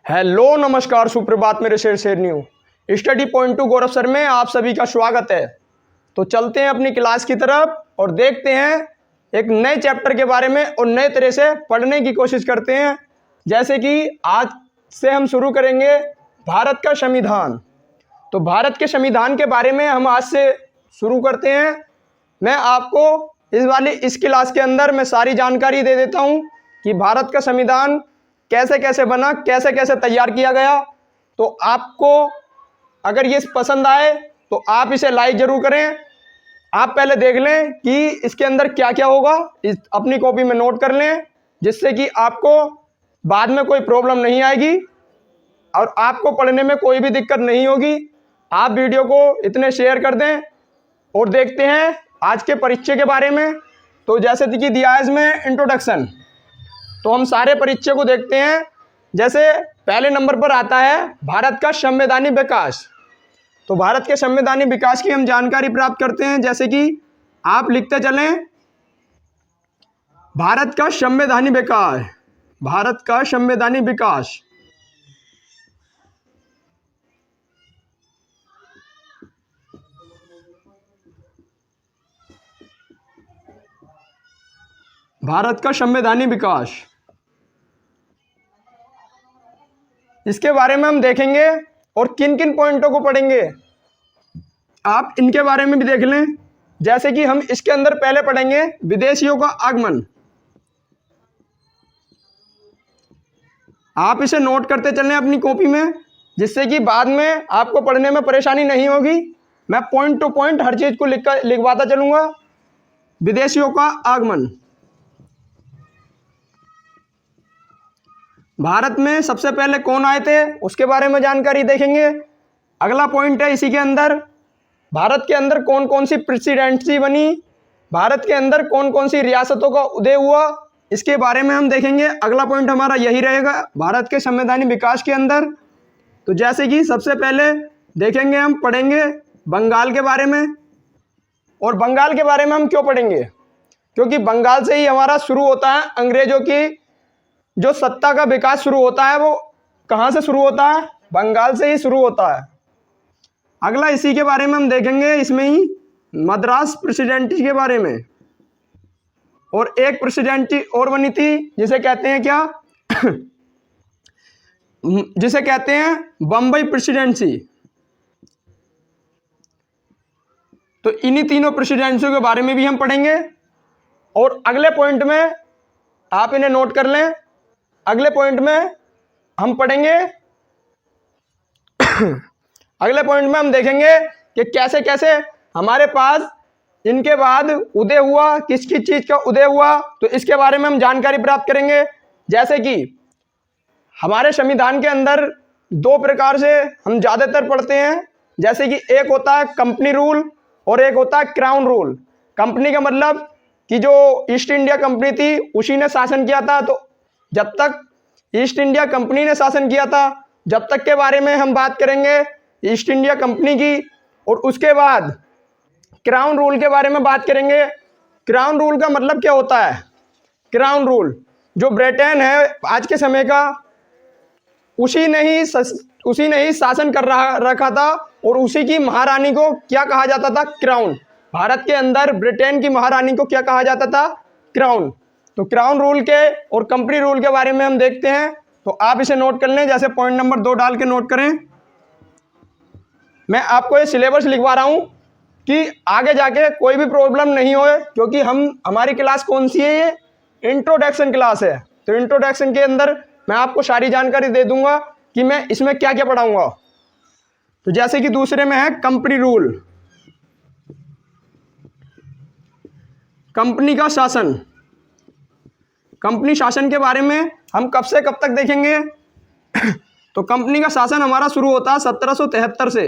Hello नमस्कार सुप्रभात मेरे शेर न्यू स्टडी पॉइंट टू गौरव सर में आप सभी का स्वागत है। तो चलते हैं अपनी क्लास की तरफ और देखते हैं एक नए चैप्टर के बारे में और नए तरह से पढ़ने की कोशिश करते हैं। जैसे कि आज से हम शुरू करेंगे भारत का संविधान। तो भारत के संविधान के बारे में हम आज से शुरू करते हैं। मैं आपको इस क्लास के अंदर मैं सारी जानकारी दे देता हूँ कि भारत का संविधान कैसे कैसे बना, कैसे कैसे तैयार किया गया। तो आपको अगर ये पसंद आए तो आप इसे लाइक ज़रूर करें। आप पहले देख लें कि इसके अंदर क्या क्या होगा, अपनी कॉपी में नोट कर लें, जिससे कि आपको बाद में कोई प्रॉब्लम नहीं आएगी और आपको पढ़ने में कोई भी दिक्कत नहीं होगी। आप वीडियो को इतने शेयर कर दें और देखते हैं आज के परिचय के बारे में। तो जैसे कि दिया है इसमें इंट्रोडक्शन, तो हम सारे परिचय को देखते हैं। जैसे पहले नंबर पर आता है भारत का संवैधानिक विकास। तो भारत के संवैधानिक विकास की हम जानकारी प्राप्त करते हैं। जैसे कि आप लिखते चलें भारत का संवैधानिक विकास, भारत का संवैधानिक विकास। भारत का संवैधानिक विकास, इसके बारे में हम देखेंगे और किन किन पॉइंटों को पढ़ेंगे आप इनके बारे में भी देख लें। जैसे कि हम इसके अंदर पहले पढ़ेंगे विदेशियों का आगमन। आप इसे नोट करते चलें अपनी कॉपी में, जिससे कि बाद में आपको पढ़ने में परेशानी नहीं होगी। मैं पॉइंट टू पॉइंट हर चीज़ को लिखवाता चलूँगा। विदेशियों का आगमन, भारत में सबसे पहले कौन आए थे उसके बारे में जानकारी देखेंगे। अगला पॉइंट है इसी के अंदर भारत के अंदर कौन कौन सी प्रेसिडेंसी बनी, भारत के अंदर कौन कौन सी रियासतों का उदय हुआ, इसके बारे में हम देखेंगे। अगला पॉइंट हमारा यही रहेगा भारत के संवैधानिक विकास के अंदर। तो जैसे कि सबसे पहले देखेंगे, हम पढ़ेंगे बंगाल के बारे में। और बंगाल के बारे में हम क्यों पढ़ेंगे, क्योंकि बंगाल से ही हमारा शुरू होता है अंग्रेजों की जो सत्ता का विकास शुरू होता है। वो कहाँ से शुरू होता है, बंगाल से ही शुरू होता है। अगला इसी के बारे में हम देखेंगे, इसमें ही मद्रास प्रेसिडेंसी के बारे में। और एक प्रेसिडेंसी और बनी थी जिसे कहते हैं क्या जिसे कहते हैं बम्बई प्रेसिडेंसी। तो इन्हीं तीनों प्रेसिडेंसियों के बारे में भी हम पढ़ेंगे। और अगले पॉइंट में आप इन्हें नोट कर लें। अगले पॉइंट में हम पढ़ेंगे अगले पॉइंट में हम देखेंगे कि कैसे कैसे हमारे पास इनके बाद उदय हुआ, किस किस चीज़ का उदय हुआ। तो इसके बारे में हम जानकारी प्राप्त करेंगे। जैसे कि हमारे संविधान के अंदर दो प्रकार से हम ज़्यादातर पढ़ते हैं। जैसे कि एक होता है कंपनी रूल और एक होता है क्राउन रूल। कंपनी का मतलब कि जो ईस्ट इंडिया कंपनी थी उसी ने शासन किया था। तो जब तक ईस्ट इंडिया कंपनी ने शासन किया था, जब तक के बारे में हम बात करेंगे ईस्ट इंडिया कंपनी की। और उसके बाद क्राउन रूल के बारे में बात करेंगे। क्राउन रूल का मतलब क्या होता है, क्राउन रूल जो ब्रिटेन है आज के समय का, उसी ने ही शासन कर रखा था। और उसी की महारानी को क्या कहा जाता था, क्राउन। भारत के अंदर ब्रिटेन की महारानी को क्या कहा जाता था, क्राउन। तो क्राउन रूल के और कंपनी रूल के बारे में हम देखते हैं। तो आप इसे नोट कर लें, जैसे पॉइंट नंबर 2 डाल के नोट करें। मैं आपको ये सिलेबस लिखवा रहा हूँ कि आगे जाके कोई भी प्रॉब्लम नहीं होए, क्योंकि हमारी क्लास कौन सी है, ये इंट्रोडक्शन क्लास है। तो इंट्रोडक्शन के अंदर मैं आपको सारी जानकारी दे दूंगा कि मैं इसमें क्या क्या पढ़ाऊँगा। तो जैसे कि दूसरे में है कंपनी रूल, कंपनी का शासन। कंपनी शासन के बारे में हम कब से कब तक देखेंगे तो कंपनी का शासन हमारा शुरू होता है 1773 से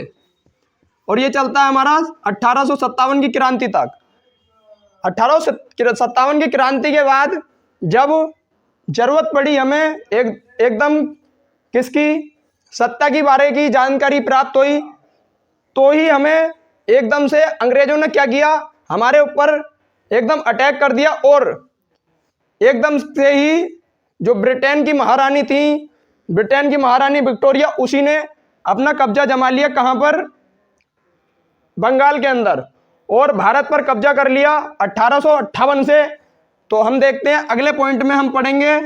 और ये चलता है हमारा 1857 की क्रांति तक। 1857 की क्रांति के बाद जब जरूरत पड़ी हमें एकदम किसकी, सत्ता की बारे की जानकारी प्राप्त हुई, तो ही हमें एकदम से अंग्रेजों ने क्या किया, हमारे ऊपर एकदम अटैक कर दिया। और एकदम से ही जो ब्रिटेन की महारानी थी ब्रिटेन की महारानी विक्टोरिया, उसी ने अपना कब्जा जमा लिया कहां पर, बंगाल के अंदर, और भारत पर कब्जा कर लिया 1858 से। तो हम देखते हैं अगले पॉइंट में हम पढ़ेंगे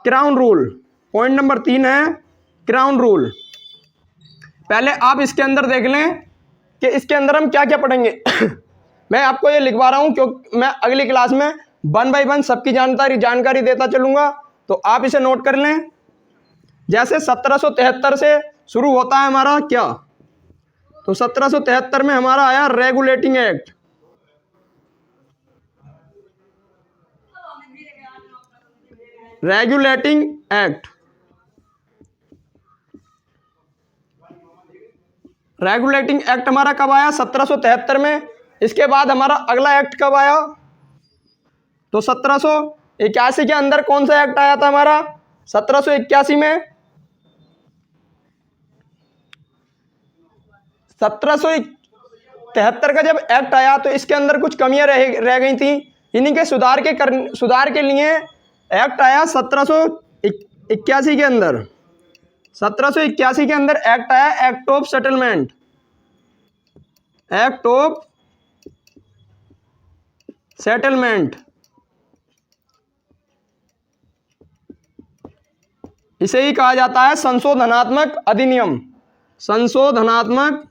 क्राउन रूल। पॉइंट नंबर 3 है क्राउन रूल। पहले आप इसके अंदर देख लें कि इसके अंदर हम क्या क्या पढ़ेंगे। मैं आपको ये लिखवा रहा हूं क्योंकि मैं अगली क्लास में 1 बाय 1 सबकी जानकारी देता चलूंगा, तो आप इसे नोट कर लें। जैसे 1773 से शुरू होता है हमारा क्या, तो 1773 में हमारा आया regulating act. Regulating act, regulating act हमारा कब आया, 1773 में। इसके बाद हमारा अगला एक्ट कब आया, तो 1781 के अंदर कौन सा एक्ट आया था हमारा, 1781 में। 1773 का जब एक्ट आया तो इसके अंदर कुछ कमियां रह गई थी, इन्हीं के सुधार के लिए एक्ट आया 1781 के अंदर। 1781 के अंदर एक्ट आया, act of settlement, act of settlement. इसे ही कहा जाता है संशोधनात्मक अधिनियम, संशोधनात्मक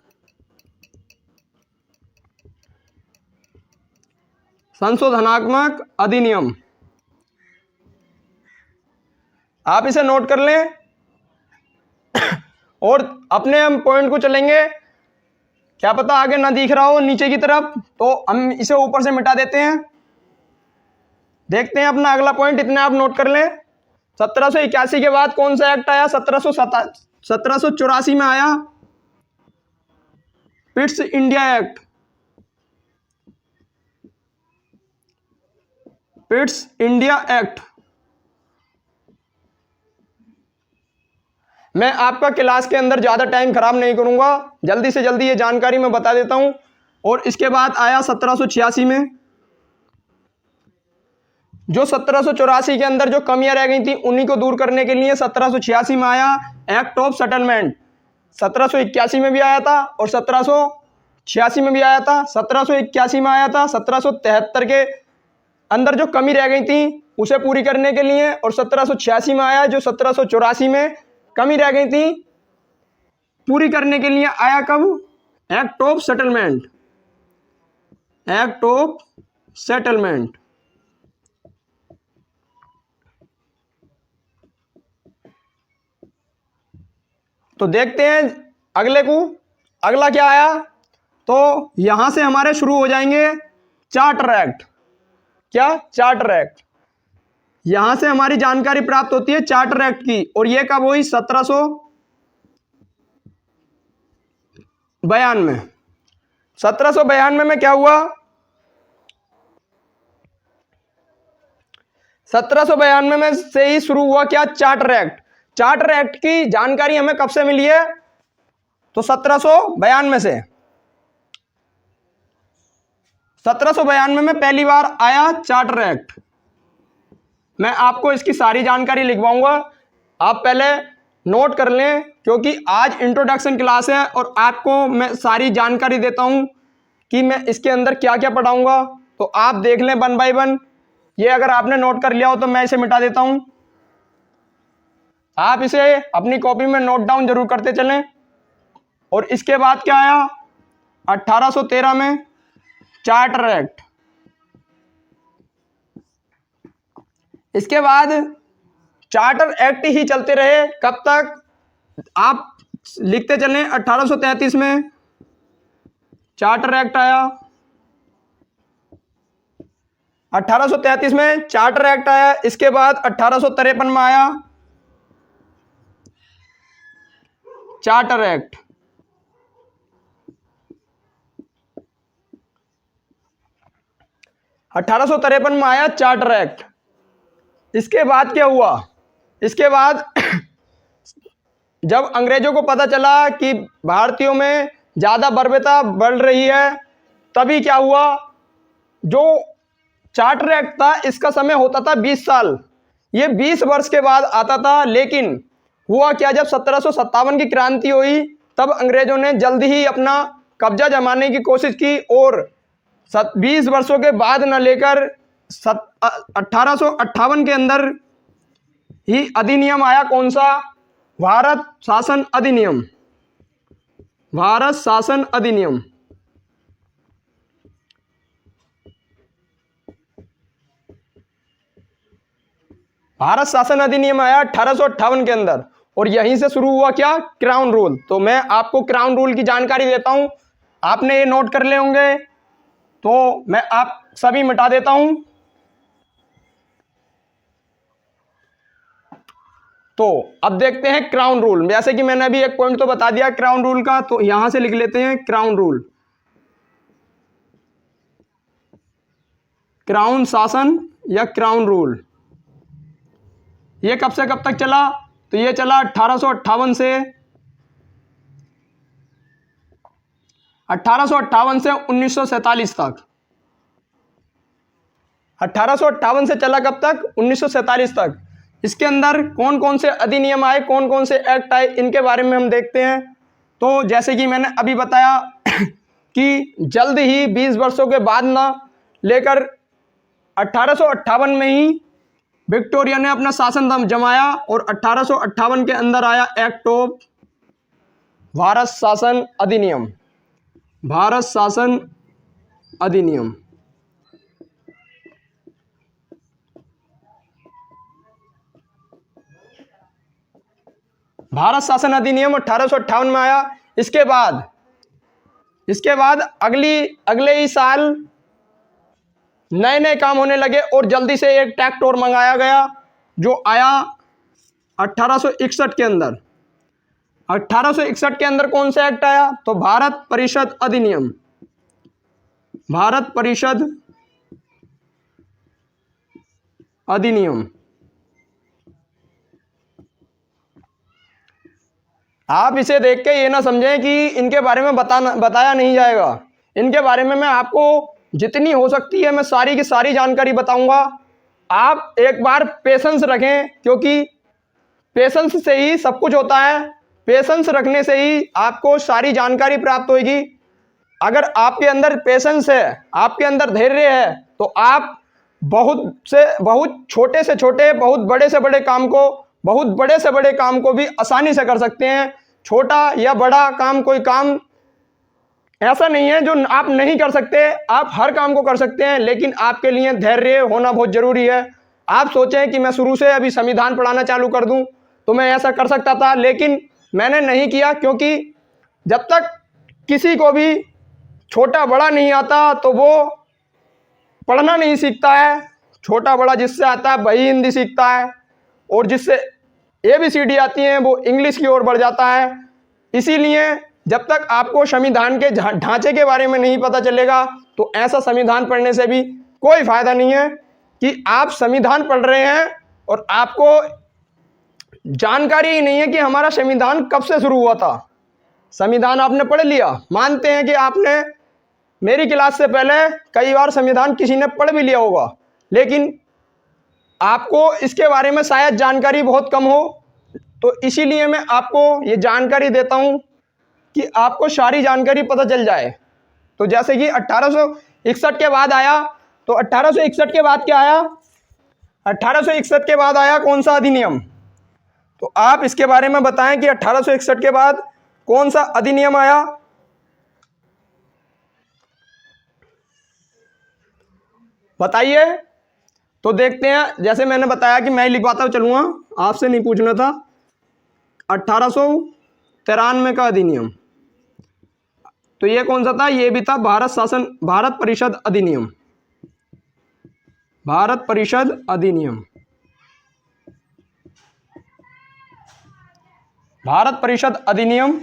अधिनियम। आप इसे नोट कर लें और अपने हम पॉइंट को चलेंगे। क्या पता आगे ना दिख रहा हो नीचे की तरफ, तो हम इसे ऊपर से मिटा देते हैं। देखते हैं अपना अगला पॉइंट, इतने आप नोट कर लें। 1781 के बाद कौन सा एक्ट आया, 1784 में आया Pitt's India act, Pitt's India act. मैं आपका क्लास के अंदर ज़्यादा टाइम खराब नहीं करूंगा, जल्दी से जल्दी ये जानकारी मैं बता देता हूं। और इसके बाद आया 1786 में, जो 1784 के अंदर जो कमियां रह गई थी उन्हीं को दूर करने के लिए 1786 में आया एक्ट ऑफ सेटलमेंट। 1781 में भी आया था और 1786 में भी आया था। 1781 में आया था 1773 के अंदर जो कमी रह गई थी उसे पूरी करने के लिए, और 1786 में आया जो 1784 में कमी रह गई थी पूरी करने के लिए आया कब, act of settlement, act of settlement. तो देखते हैं अगले को, अगला क्या आया, तो यहां से हमारे शुरू हो जाएंगे चार्टर एक्ट। क्या, चार्टर एक्ट। यहां से हमारी जानकारी प्राप्त होती है चार्टर एक्ट की, और यह कब हुई, 1792। 1792 में क्या हुआ, 1792 में से ही शुरू हुआ क्या, चार्टर एक्ट। चार्टर एक्ट की जानकारी हमें कब से मिली है, तो 1792 से। 1792 में पहली बार आया चार्टर एक्ट। मैं आपको इसकी सारी जानकारी लिखवाऊंगा, आप पहले नोट कर लें, क्योंकि आज इंट्रोडक्शन क्लास है और आपको मैं सारी जानकारी देता हूं कि मैं इसके अंदर क्या क्या पढ़ाऊंगा। तो आप देख लें 1 बाय 1। ये अगर आपने नोट कर लिया हो तो मैं इसे मिटा देता हूं, आप इसे अपनी कॉपी में नोट डाउन जरूर करते चलें। और इसके बाद क्या आया, 1813 में चार्टर एक्ट। इसके बाद चार्टर एक्ट ही चलते रहे, कब तक, आप लिखते चलें। 1833 में चार्टर एक्ट आया, 1833 में चार्टर एक्ट आया। इसके बाद 1853 में आया चार्टर एक्ट। 1853 में आया चार्टर एक्ट। इसके बाद क्या हुआ, इसके बाद जब अंग्रेजों को पता चला कि भारतीयों में ज़्यादा बर्बरता बढ़ रही है, तभी क्या हुआ, जो चार्टर एक्ट था इसका समय होता था 20 साल, ये 20 वर्ष के बाद आता था। लेकिन हुआ क्या, जब 1757 की क्रांति हुई तब अंग्रेजों ने जल्दी ही अपना कब्जा जमाने की कोशिश की और 20 वर्षों के बाद न लेकर 1858 के अंदर ही अधिनियम आया। कौन सा? भारत शासन अधिनियम। भारत शासन अधिनियम। भारत शासन अधिनियम आया 1858 के अंदर और यहीं से शुरू हुआ क्या? Crown rule. तो मैं आपको क्राउन रूल की जानकारी देता हूं, आपने ये नोट कर ले होंगे, तो मैं आप सभी मिटा देता हूं। तो अब देखते हैं क्राउन रूल। जैसे कि मैंने अभी एक पॉइंट तो बता दिया क्राउन रूल का, तो यहां से लिख लेते हैं क्राउन रूल। क्राउन शासन या क्राउन रूल ये कब से कब तक चला? तो ये चला 1858 से 1947 तक। 1858 से चला कब तक? 1947 तक। इसके अंदर कौन कौन से अधिनियम आए, कौन कौन से एक्ट आए, इनके बारे में हम देखते हैं। तो जैसे कि मैंने अभी बताया कि जल्द ही 20 वर्षों के बाद ना लेकर 1858 में ही विक्टोरिया ने अपना शासन जमाया और 1858 के अंदर आया एक्ट ऑफ भारत शासन अधिनियम। भारत शासन अधिनियम। भारत शासन अधिनियम 1858 में आया। इसके बाद अगले ही साल नए नए काम होने लगे और जल्दी से एक टैक्ट और मंगाया गया जो आया 1861 के अंदर। 1861 के अंदर कौन सा एक्ट आया? तो भारत परिषद अधिनियम। भारत परिषद अधिनियम। आप इसे देख के ये ना समझें कि इनके बारे में बताया नहीं जाएगा। इनके बारे में मैं आपको जितनी हो सकती है मैं सारी की सारी जानकारी बताऊंगा। आप एक बार पेशेंस रखें, क्योंकि पेशेंस से ही सब कुछ होता है। पेशेंस रखने से ही आपको सारी जानकारी प्राप्त होगी। अगर आपके अंदर पेशेंस है, आपके अंदर धैर्य है, तो आप बहुत छोटे से छोटे, बहुत बड़े से बड़े काम को भी आसानी से कर सकते हैं। छोटा या बड़ा काम, कोई काम ऐसा नहीं है जो आप नहीं कर सकते। आप हर काम को कर सकते हैं, लेकिन आपके लिए धैर्य होना बहुत जरूरी है। आप सोचें कि मैं शुरू से अभी संविधान पढ़ाना चालू कर दूं तो मैं ऐसा कर सकता था, लेकिन मैंने नहीं किया, क्योंकि जब तक किसी को भी छोटा बड़ा नहीं आता तो वो पढ़ना नहीं सीखता है। छोटा बड़ा जिससे आता है वही हिंदी सीखता है, और जिससे ABCD आती है वो इंग्लिश की ओर बढ़ जाता है। इसीलिए जब तक आपको संविधान के ढांचे के बारे में नहीं पता चलेगा तो ऐसा संविधान पढ़ने से भी कोई फायदा नहीं है कि आप संविधान पढ़ रहे हैं और आपको जानकारी ही नहीं है कि हमारा संविधान कब से शुरू हुआ था। संविधान आपने पढ़ लिया, मानते हैं कि आपने मेरी क्लास से पहले कई बार संविधान किसी ने पढ़ भी लिया होगा, लेकिन आपको इसके बारे में शायद जानकारी बहुत कम हो। तो इसीलिए मैं आपको ये जानकारी देता हूं कि आपको सारी जानकारी पता चल जाए। तो जैसे कि 1861 के बाद आया, तो 1861 के बाद क्या आया? 1861 के बाद आया कौन सा अधिनियम? तो आप इसके बारे में बताएं कि 1861 के बाद कौन सा अधिनियम आया? बताइए। तो देखते हैं, जैसे मैंने बताया कि मैं लिखवाता चलूंगा, आपसे नहीं पूछना था। 1893 का अधिनियम, तो ये कौन सा था? ये भी था भारत परिषद अधिनियम। भारत परिषद अधिनियम। भारत परिषद अधिनियम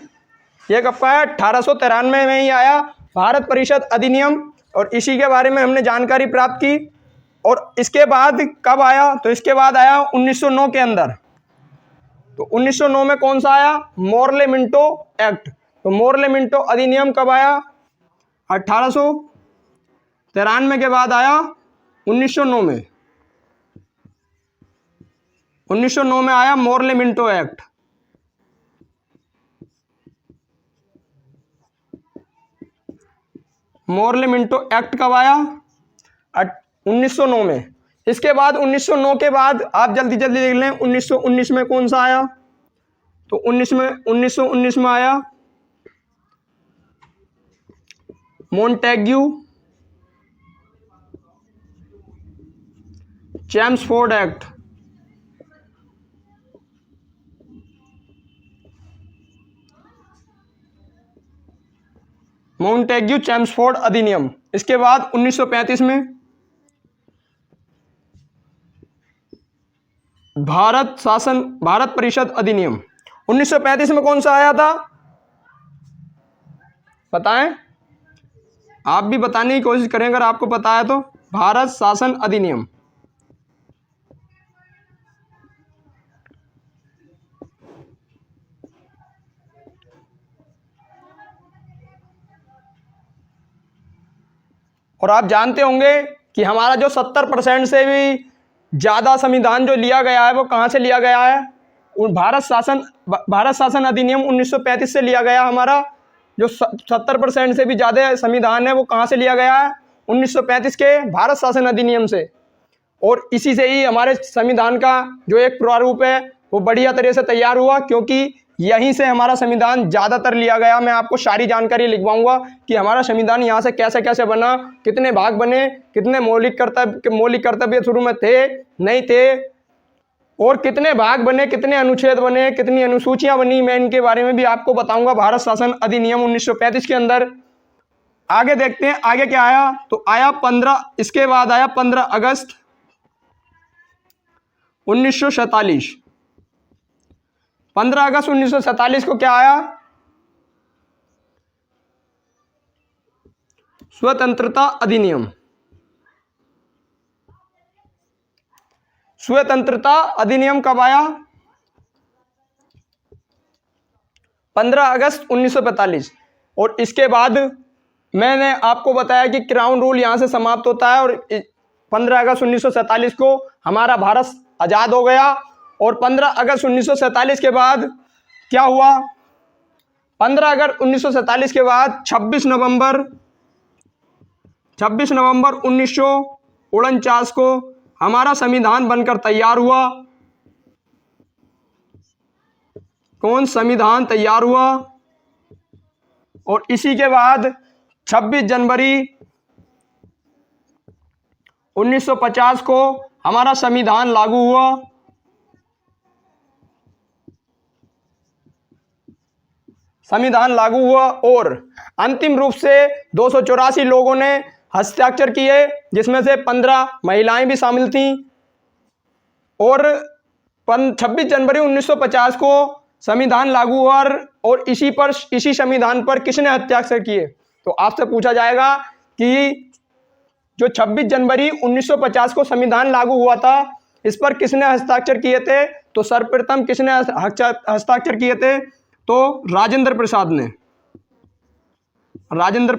ये कब का है? 1893 में ही आया भारत परिषद अधिनियम, और इसी के बारे में हमने जानकारी प्राप्त की। और इसके बाद कब आया? तो इसके बाद आया 1909 के अंदर। तो 1909 में कौन सा आया? Morley Minto act. तो मोर्ले मिंटो अधिनियम कब आया? 1893 के बाद आया 1909 में। 1909 में आया Morley Minto act. Morley Minto act कब आया? 1909 में। इसके बाद 1909 के बाद आप जल्दी जल्दी देख लें 1919 में कौन सा आया? तो 1919 में आया Montagu Chelmsford Act. Montagu Chelmsford अधिनियम। इसके बाद 1935 में भारत परिषद अधिनियम। 1935 में कौन सा आया था? बताएं, आप भी बताने की कोशिश करें अगर आपको पता है तो। भारत शासन अधिनियम। और आप जानते होंगे कि हमारा जो 70% से भी ज़्यादा संविधान जो लिया गया है वो कहाँ से लिया गया है? भारत शासन अधिनियम 1935 से लिया गया। हमारा जो 70% से भी ज़्यादा संविधान है वो कहाँ से लिया गया है? 1935 के भारत शासन अधिनियम से। और इसी से ही हमारे संविधान का जो एक प्रारूप है वो बढ़िया तरह से तैयार हुआ, क्योंकि यहीं से हमारा संविधान ज़्यादातर लिया गया। मैं आपको सारी जानकारी लिखवाऊंगा कि हमारा संविधान यहाँ से कैसे कैसे बना, कितने भाग बने, कितने मौलिक कर्तव्य शुरू में थे नहीं थे, और कितने भाग बने, कितने अनुच्छेद बने, कितनी अनुसूचियाँ बनी, मैं इनके बारे में भी आपको बताऊंगा भारत शासन अधिनियम 1935 के अंदर। आगे देखते हैं आगे क्या आया। तो आया 15, इसके बाद आया 15 अगस्त 1947। 15 अगस्त 1947 को क्या आया? स्वतंत्रता अधिनियम। स्वतंत्रता अधिनियम कब आया? 15 अगस्त 1945। और इसके बाद मैंने आपको बताया कि क्राउन रूल यहां से समाप्त होता है और 15 अगस्त 1947 को हमारा भारत आज़ाद हो गया। और 15 अगस्त 1947 के बाद क्या हुआ? 15 अगस्त 1947 के बाद 26 नवंबर 1949 को हमारा संविधान बनकर तैयार हुआ। कौन संविधान तैयार हुआ? और इसी के बाद 26 जनवरी 1950 को हमारा संविधान लागू हुआ। संविधान लागू हुआ और अंतिम रूप से 284 लोगों ने हस्ताक्षर किए, जिसमें से 15 महिलाएं भी शामिल थीं। और 26 जनवरी 1950 को संविधान लागू हुआ और इसी संविधान पर किसने हस्ताक्षर किए? तो आपसे पूछा जाएगा कि जो 26 जनवरी 1950 को संविधान लागू हुआ था, इस पर किसने हस्ताक्षर किए थे? तो सर्वप्रथम किसने हस्ताक्षर किए थे? तो राजेंद्र प्रसाद ने। राजेंद्र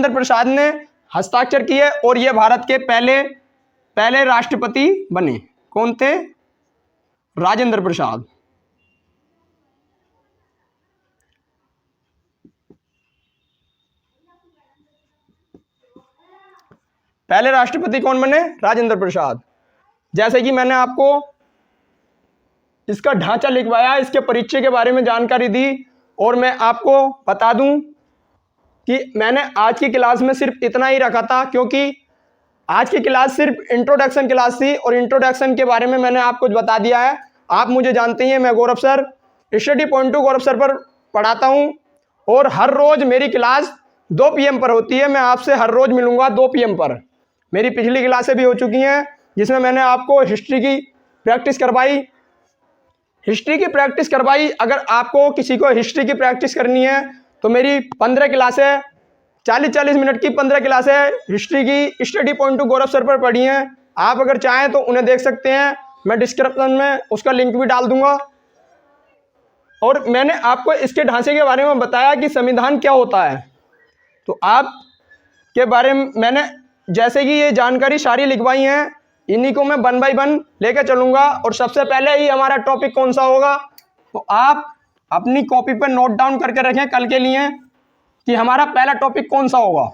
प्रसाद ने हस्ताक्षर किए और ये भारत के पहले राष्ट्रपति बने। कौन थे? राजेंद्र प्रसाद। पहले राष्ट्रपति कौन बने? राजेंद्र प्रसाद। जैसे कि मैंने आपको इसका ढांचा लिखवाया, इसके परिचय के बारे में जानकारी दी, और मैं आपको बता दूं कि मैंने आज की क्लास में सिर्फ इतना ही रखा था, क्योंकि आज की क्लास सिर्फ इंट्रोडक्शन क्लास थी और इंट्रोडक्शन के बारे में मैंने आपको बता दिया है। आप मुझे जानते हैं, मैं गौरव सर स्टडी पॉइंट टू गौरव सर पर पढ़ाता हूं और हर रोज़ मेरी क्लास 2 PM पर होती है। मैं आपसे हर रोज़ मिलूंगा 2 PM पर। मेरी पिछली क्लासें भी हो चुकी हैं जिसमें मैंने आपको हिस्ट्री की प्रैक्टिस करवाई। अगर आपको किसी को हिस्ट्री की प्रैक्टिस करनी है तो मेरी 15 क्लासें 40-40 मिनट की 15 क्लासें हिस्ट्री की स्टडी पॉइंट टू गौरव सर पर पढ़ी हैं। आप अगर चाहें तो उन्हें देख सकते हैं, मैं डिस्क्रिप्शन में उसका लिंक भी डाल दूंगा। और मैंने आपको इसके ढांचे के बारे में बताया कि संविधान क्या होता है। तो आप के बारे में मैंने जैसे कि ये जानकारी सारी लिखवाई हैं, इन्हीं को मैं 1 by 1 लेकर चलूंगा। और सबसे पहले ही हमारा टॉपिक कौन सा होगा, तो आप अपनी कॉपी पर नोट डाउन करके रखें कल के लिए। कि हमारा पहला टॉपिक कौन सा होगा।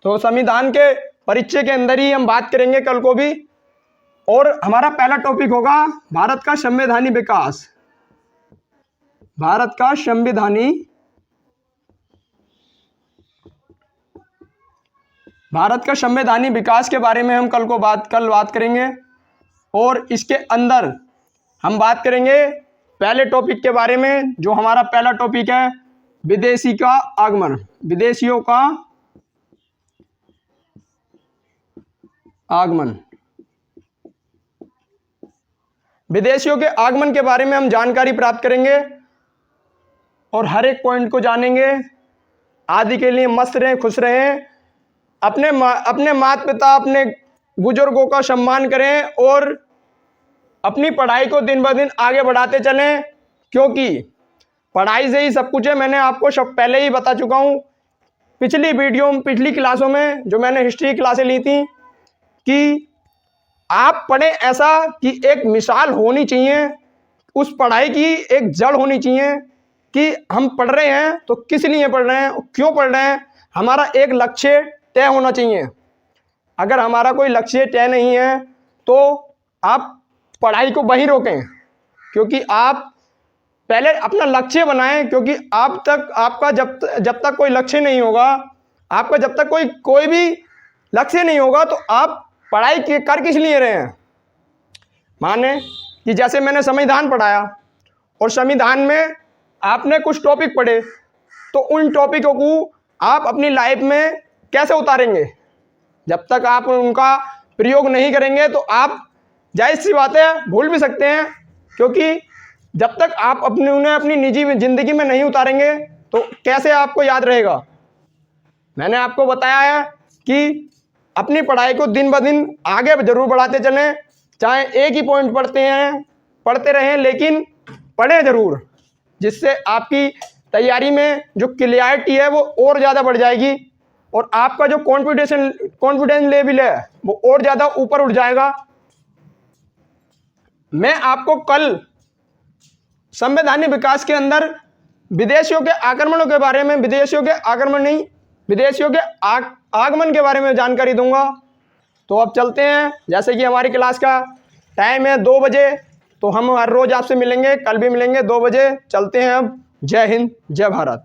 तो संविधान के परिचय के अंदर ही हम बात करेंगे कल को भी। और हमारा पहला टॉपिक होगा भारत का संवैधानिक विकास। भारत का संवैधानिक विकास के बारे में हम कल बात करेंगे। और इसके अंदर हम बात करेंगे पहले टॉपिक के बारे में, जो हमारा पहला टॉपिक है विदेशियों का आगमन। विदेशियों के आगमन के बारे में हम जानकारी प्राप्त करेंगे और हर एक पॉइंट को जानेंगे। आदि के लिए मस्त रहें, खुश रहें, अपने माता पिता, अपने बुजुर्गों का सम्मान करें और अपनी पढ़ाई को दिन ब दिन आगे बढ़ाते चलें, क्योंकि पढ़ाई से ही सब कुछ है। मैंने आपको पहले ही बता चुका हूँ पिछली क्लासों में, जो मैंने हिस्ट्री क्लासें ली थी, कि आप पढ़ें ऐसा कि एक मिसाल होनी चाहिए, उस पढ़ाई की एक जड़ होनी चाहिए कि हम पढ़ रहे हैं तो किस लिए पढ़ रहे हैं, क्यों पढ़ रहे हैं। हमारा एक लक्ष्य तय होना चाहिए। अगर हमारा कोई लक्ष्य तय नहीं है तो आप पढ़ाई को वहीं रोकें, क्योंकि आप पहले अपना लक्ष्य बनाएं। क्योंकि आपका जब तक कोई लक्ष्य नहीं होगा, आपका जब तक कोई भी लक्ष्य नहीं होगा, तो आप पढ़ाई कर किस लिए रहे हैं। माने कि जैसे मैंने संविधान पढ़ाया और संविधान में आपने कुछ टॉपिक पढ़े, तो उन टॉपिकों को आप अपनी लाइफ में कैसे उतारेंगे। जब तक आप उनका प्रयोग नहीं करेंगे तो आप, जाहिर सी बात है, भूल भी सकते हैं, क्योंकि जब तक आप उन्हें अपनी निजी जिंदगी में नहीं उतारेंगे तो कैसे आपको याद रहेगा। मैंने आपको बताया है कि अपनी पढ़ाई को दिन ब दिन आगे जरूर बढ़ाते चलें, चाहे एक ही पॉइंट पढ़ते रहें, लेकिन पढ़ें जरूर, जिससे आपकी तैयारी में जो क्लियरिटी है वो और ज़्यादा बढ़ जाएगी और आपका जो कॉन्फिडेंस लेवल है वो और ज़्यादा ऊपर उठ जाएगा। मैं आपको कल संवैधानिक विकास के अंदर विदेशियों के आक्रमणों के बारे में, विदेशियों के आगमन के बारे में जानकारी दूंगा। तो अब चलते हैं, जैसे कि हमारी क्लास का टाइम है 2 बजे, तो हम हर रोज़ आपसे मिलेंगे, कल भी मिलेंगे 2 बजे। चलते हैं अब। जय हिंद, जय भारत।